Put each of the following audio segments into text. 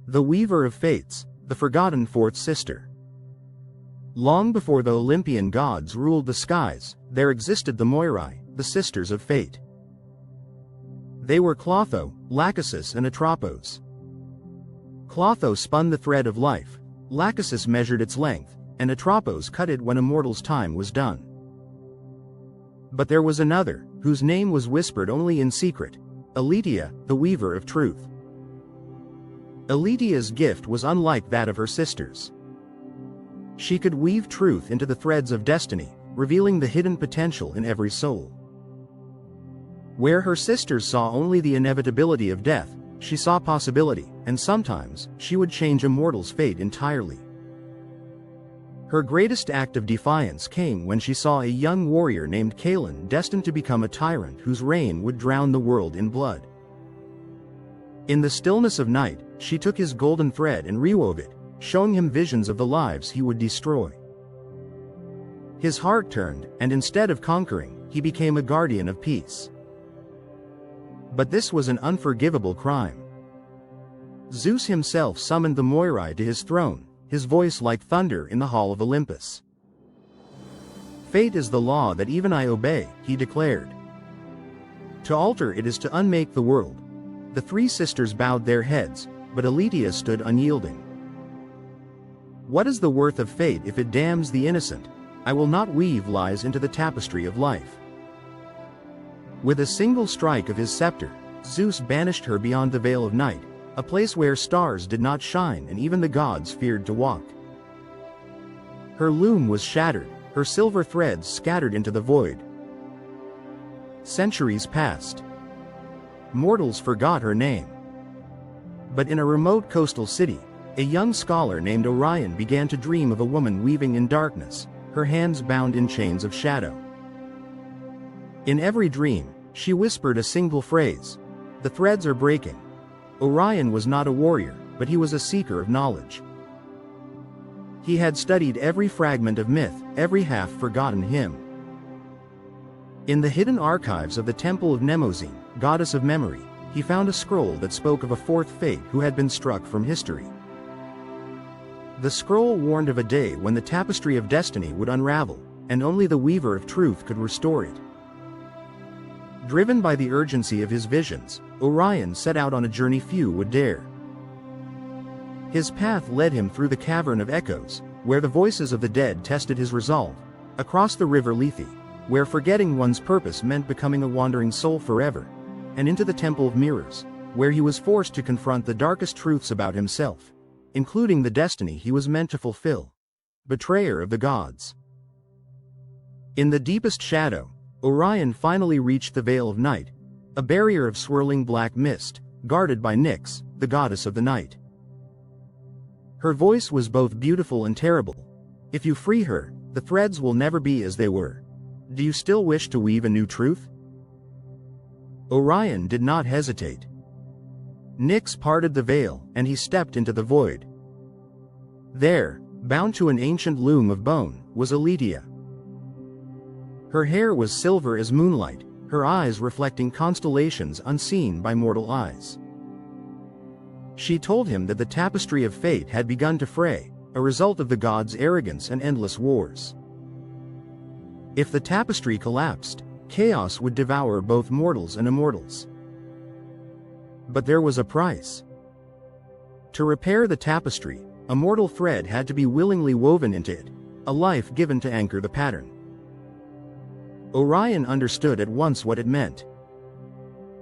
The Weaver of Fates, the forgotten fourth sister. Long before the Olympian gods ruled the skies, there existed the Moirai, the sisters of fate. They were Clotho, Lachesis and Atropos. Clotho spun the thread of life, Lachesis measured its length, and Atropos cut it when a mortal's time was done. But there was another, whose name was whispered only in secret, Aletheia, the Weaver of Truth. Aletheia's gift was unlike that of her sisters. She could weave truth into the threads of destiny, revealing the hidden potential in every soul. Where her sisters saw only the inevitability of death, she saw possibility, and sometimes, she would change a mortal's fate entirely. Her greatest act of defiance came when she saw a young warrior named Kalen destined to become a tyrant whose reign would drown the world in blood. In the stillness of night, she took his golden thread and rewove it, showing him visions of the lives he would destroy. His heart turned, and instead of conquering, he became a guardian of peace. But this was an unforgivable crime. Zeus himself summoned the Moirai to his throne, his voice like thunder in the hall of Olympus. "Fate is the law that even I obey," he declared. "To alter it is to unmake the world." The three sisters bowed their heads, but Aletheia stood unyielding. "What is the worth of fate if it damns the innocent? I will not weave lies into the tapestry of life." With a single strike of his scepter, Zeus banished her beyond the veil of night, a place where stars did not shine and even the gods feared to walk. Her loom was shattered, her silver threads scattered into the void. Centuries passed. Mortals forgot her name. But in a remote coastal city, a young scholar named Orion began to dream of a woman weaving in darkness, her hands bound in chains of shadow. In every dream, she whispered a single phrase: "The threads are breaking." Orion was not a warrior, but he was a seeker of knowledge. He had studied every fragment of myth, every half-forgotten hymn. In the hidden archives of the Temple of Mnemosyne, goddess of memory, he found a scroll that spoke of a fourth fate who had been struck from history. The scroll warned of a day when the tapestry of destiny would unravel, and only the Weaver of Truth could restore it. Driven by the urgency of his visions, Orion set out on a journey few would dare. His path led him through the Cavern of Echoes, where the voices of the dead tested his resolve, across the river Lethe, where forgetting one's purpose meant becoming a wandering soul forever, and into the Temple of Mirrors, where he was forced to confront the darkest truths about himself, including the destiny he was meant to fulfill. Betrayer of the gods. In the deepest shadow, Orion finally reached the Veil of Night, a barrier of swirling black mist, guarded by Nyx, the goddess of the night. Her voice was both beautiful and terrible. "If you free her, the threads will never be as they were. Do you still wish to weave a new truth?" Orion did not hesitate. Nyx parted the veil, and he stepped into the void. There, bound to an ancient loom of bone, was Aletheia. Her hair was silver as moonlight, her eyes reflecting constellations unseen by mortal eyes. She told him that the tapestry of fate had begun to fray, a result of the gods' arrogance and endless wars. If the tapestry collapsed, chaos would devour both mortals and immortals. But there was a price. To repair the tapestry, a mortal thread had to be willingly woven into it, a life given to anchor the pattern. Orion understood at once what it meant.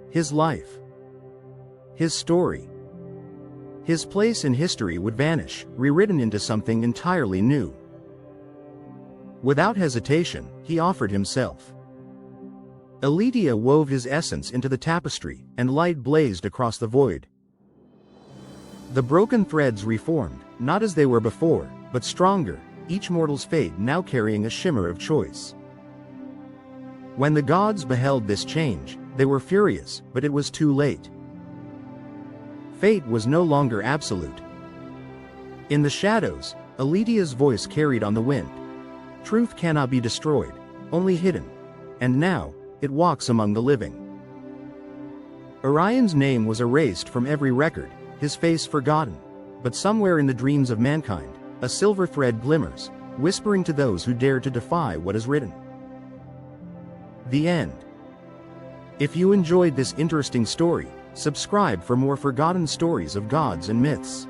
His life. His story. His place in history would vanish, rewritten into something entirely new. Without hesitation, he offered himself. Aletheia wove his essence into the tapestry, and light blazed across the void. The broken threads reformed, not as they were before, but stronger, each mortal's fate now carrying a shimmer of choice. When the gods beheld this change, they were furious, but it was too late. Fate was no longer absolute. In the shadows, Aletheia's voice carried on the wind. Truth cannot be destroyed, only hidden. And now, it walks among the living. Orion's name was erased from every record, his face forgotten, But somewhere in the dreams of mankind, a silver thread glimmers, whispering to those who dare to defy what is written. The end. If you enjoyed this interesting story, subscribe for more forgotten stories of gods and myths.